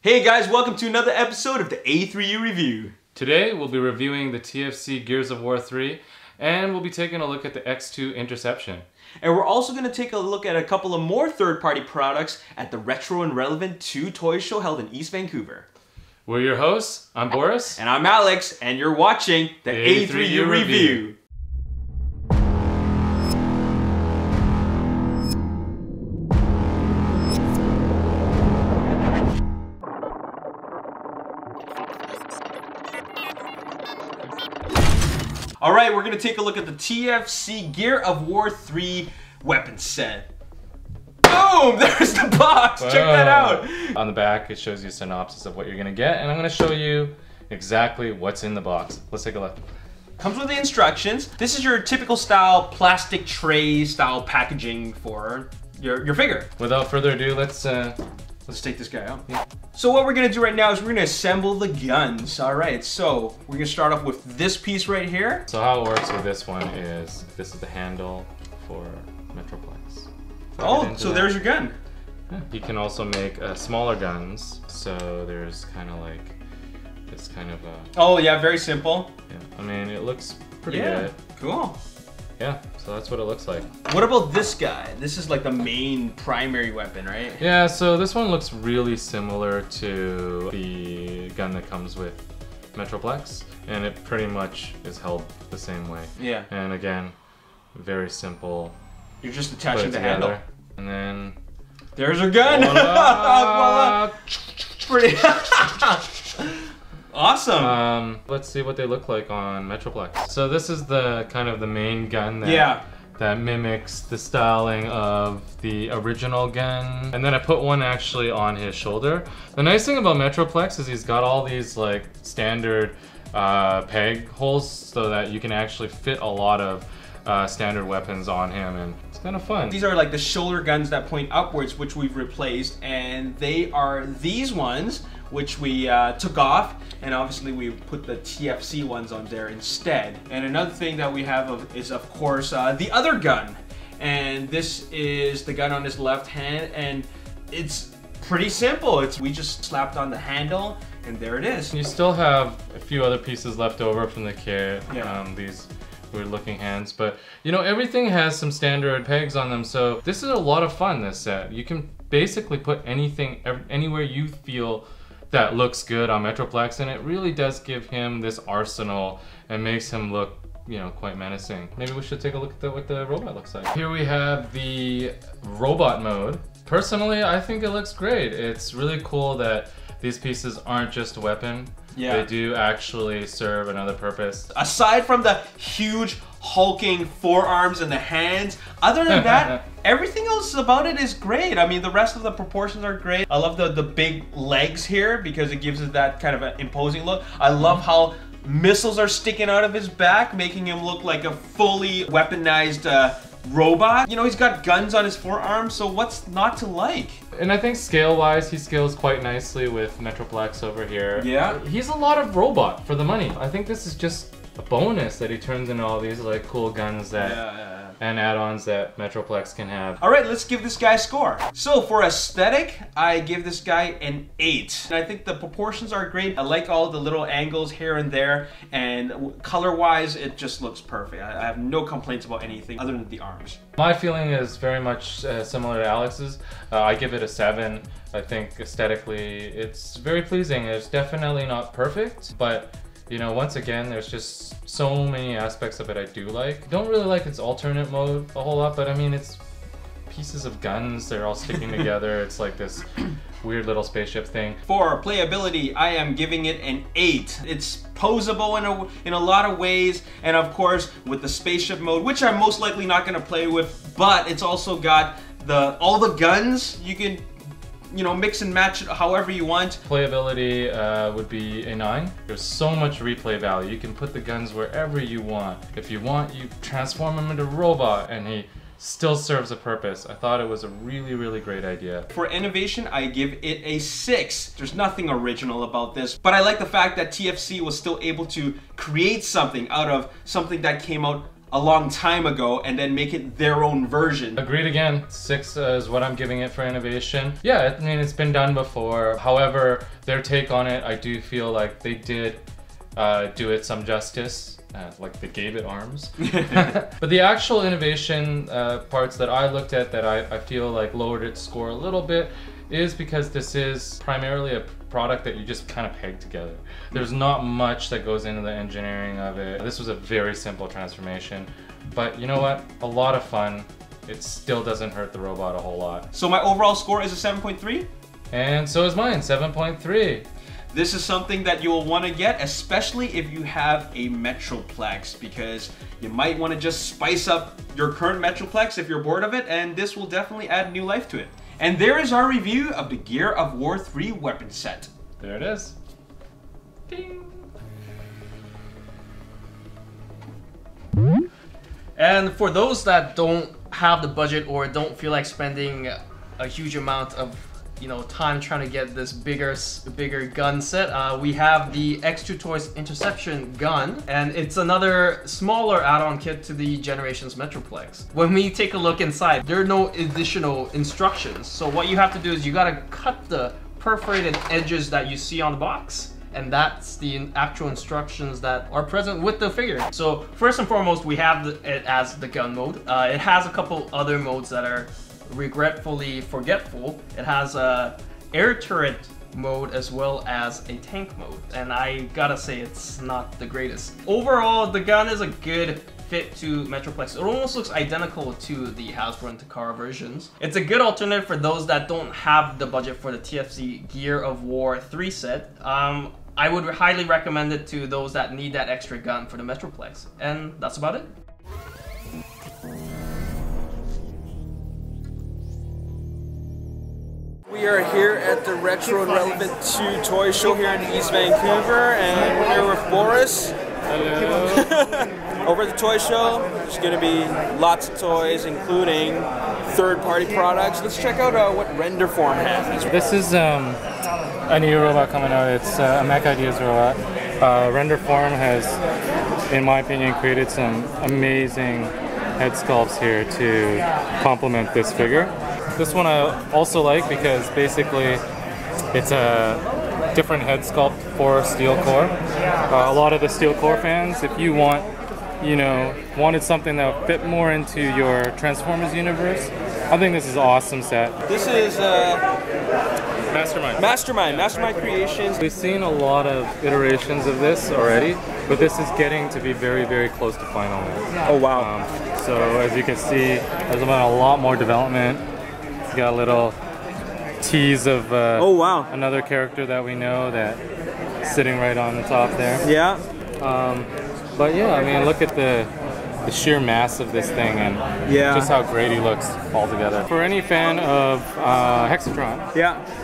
Hey guys, welcome to another episode of the A3U Review. Today we'll be reviewing the TFC Gears of War 3 and we'll be taking a look at the X2 Interception. And we're also going to take a look at a couple of more third-party products at the Retro and Relevant 2 Toy Show held in East Vancouver. We're your hosts, I'm Boris. And I'm Alex, and you're watching the A3U Review. Alright, we're going to take a look at the TFC Gear of War 3 weapon set. Boom! There's the box! Whoa. Check that out! On the back, it shows you a synopsis of what you're going to get, and I'm going to show you exactly what's in the box. Let's take a look. Comes with the instructions. This is your typical style plastic tray style packaging for your figure. Without further ado, let's take this guy out. Yeah. So what we're gonna do right now is we're gonna assemble the guns. All right, so we're gonna start off with this piece right here. So how it works with this one is, this is the handle for Metroplex. Oh, so there's your gun. Yeah. You can also make smaller guns. So there's kind of like, this kind of a... Oh yeah, very simple. Yeah, I mean, it looks pretty good. Cool. Yeah, so that's what it looks like. What about this guy? This is like the main primary weapon, right? Yeah, so this one looks really similar to the gun that comes with Metroplex, and it pretty much is held the same way. Yeah. And again, very simple. You're just attaching the handle. And then... there's your gun! Voila! Pretty... Awesome. Let's see what they look like on Metroplex. So this is the kind of the main gun that mimics the styling of the original gun. And then I put one actually on his shoulder. The nice thing about Metroplex is he's got all these like standard peg holes so that you can actually fit a lot of standard weapons on him, and it's kind of fun. These are like the shoulder guns that point upwards, which we've replaced, and they are these ones, which we took off, and obviously we put the TFC ones on there instead. And another thing that we have is of course the other gun, and this is the gun on his left hand, and it's pretty simple. We just slapped on the handle, and there it is. You still have a few other pieces left over from the kit. Yeah. These weird looking hands, but you know, everything has some standard pegs on them, so this is a lot of fun, this set. You can basically put anything anywhere you feel that looks good on Metroplex, and it really does give him this arsenal and makes him look, you know, quite menacing. Maybe we should take a look at what the robot looks like. Here we have the robot mode. Personally, I think it looks great. It's really cool that these pieces aren't just a weapon. Yeah. They do actually serve another purpose. Aside from the huge hulking forearms and the hands, other than that, everything else about it is great. I mean, the rest of the proportions are great. I love the big legs here because it gives it that kind of an imposing look. I love how missiles are sticking out of his back, making him look like a fully weaponized robot. You know, he's got guns on his forearms, so what's not to like? And I think scale-wise, he scales quite nicely with Metroplex over here. Yeah. He's a lot of robot for the money. I think this is just a bonus that he turns into all these like cool guns that and add-ons that Metroplex can have. All right, let's give this guy a score. So for aesthetic, I give this guy an 8. And I think the proportions are great. I like all the little angles here and there, and color-wise, it just looks perfect. I have no complaints about anything other than the arms. My feeling is very much similar to Alex's. I give it a 7. I think aesthetically, it's very pleasing. It's definitely not perfect, but you know, once again, there's just so many aspects of it I do like. Don't really like its alternate mode a whole lot, but I mean, it's pieces of guns, they're all sticking together. It's like this weird little spaceship thing. For playability, I am giving it an 8. It's posable in a lot of ways, and of course, with the spaceship mode, which I'm most likely not gonna play with, but it's also got all the guns. You can, you know, mix and match it however you want. Playability would be a 9. There's so much replay value. You can put the guns wherever you want. If you want, you transform him into a robot and he still serves a purpose. I thought it was a really, really great idea. For innovation, I give it a 6. There's nothing original about this, but I like the fact that TFC was still able to create something out of something that came out a long time ago and then make it their own version. Agreed again. 6 is what I'm giving it for innovation. Yeah, I mean, it's been done before. However, their take on it, I do feel like they did do it some justice. Like they gave it arms. But the actual innovation parts that I looked at that I feel like lowered its score a little bit is because this is primarily a product that you just kind of peg together. There's not much that goes into the engineering of it. This was a very simple transformation, but you know what? A lot of fun. It still doesn't hurt the robot a whole lot. So my overall score is a 7.3? And so is mine, 7.3. This is something that you'll want to get, especially if you have a Metroplex, because you might want to just spice up your current Metroplex if you're bored of it, and this will definitely add new life to it. And there is our review of the Gear of War 3 weapon set. There it is. Ding. And for those that don't have the budget or don't feel like spending a huge amount of time trying to get this bigger gun set, we have the X2 Toys Interception gun, and it's another smaller add-on kit to the Generations Metroplex. When we take a look inside, there are no additional instructions, so what you have to do is you gotta cut the perforated edges that you see on the box, and that's the actual instructions that are present with the figure. So first and foremost, we have it as the gun mode. It has a couple other modes that are regretfully forgetful. It has a air turret mode as well as a tank mode, and I gotta say it's not the greatest. Overall, the gun is a good fit to Metroplex. It almost looks identical to the Hasbro and Takara versions. It's a good alternative for those that don't have the budget for the TFC Gear of War 3 set. I would highly recommend it to those that need that extra gun for the Metroplex. And that's about it. We are here at the Retro and Relevant 2 toy show here in East Vancouver, and we're here with Boris. Hello. Over at the toy show, there's going to be lots of toys, including third-party products. Let's check out what Render Form has. This is a new robot coming out. It's a Mech Ideas robot. Render Form has, in my opinion, created some amazing head sculpts here to complement this figure. This one I also like because basically it's a different head sculpt for Steel Core. A lot of the Steel Core fans, if you wanted something that would fit more into your Transformers universe, I think this is an awesome set. This is Mastermind Creations. We've seen a lot of iterations of this already, but this is getting to be very, very close to final. Oh wow. So as you can see, there's been a lot more development. It's got a little tease of oh wow, another character that we know that's sitting right on the top there. Yeah. But yeah, I mean, look at the sheer mass of this thing and just how great he looks all together. For any fan of Hexatron,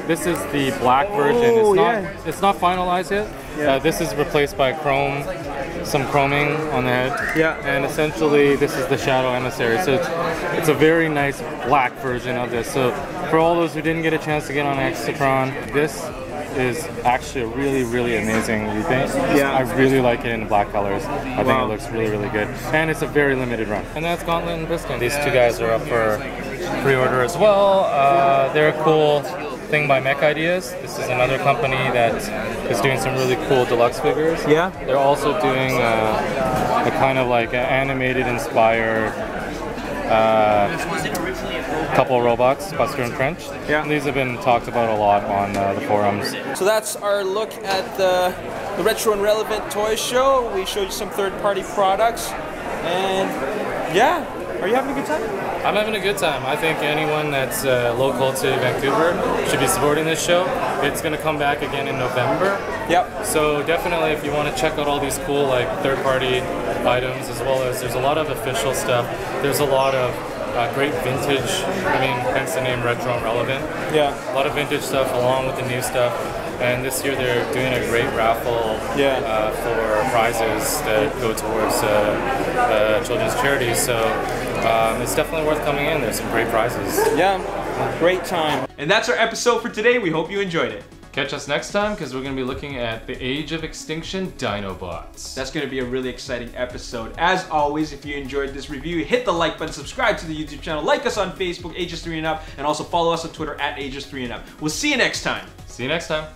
this is the black version. It's not finalized yet. This is replaced by chrome, some chroming on the head. And essentially this is the Shadow Emissary. So it's a very nice black version of this. So for all those who didn't get a chance to get on Hexatron, this is actually a really, really amazing repaint. I really like it in the black colors. I think it looks really, really good. And it's a very limited run. And that's Gauntlet and Piston. These two guys are up for pre-order as well. They're a cool thing by Mech Ideas. This is another company that is doing some really cool deluxe figures. They're also doing a kind of like animated inspired couple robots, Buster and Trench. And these have been talked about a lot on the forums. So that's our look at the Retro and Relevant Toy Show. We showed you some third-party products, and are you having a good time? I'm having a good time. I think anyone that's local to Vancouver should be supporting this show. It's going to come back again in November. So definitely, if you want to check out all these cool third-party items, as well as there's a lot of official stuff. There's a lot of great vintage, hence the name Retro and Relevant. A lot of vintage stuff along with the new stuff. And this year they're doing a great raffle for prizes that go towards children's charities. So it's definitely worth coming in. There's some great prizes. Great time. And that's our episode for today. We hope you enjoyed it. Catch us next time because we're going to be looking at the Age of Extinction Dinobots. That's going to be a really exciting episode. As always, if you enjoyed this review, hit the like button, subscribe to the YouTube channel, like us on Facebook, Ages3 and Up, and also follow us on Twitter at Ages3 and Up. We'll see you next time. See you next time.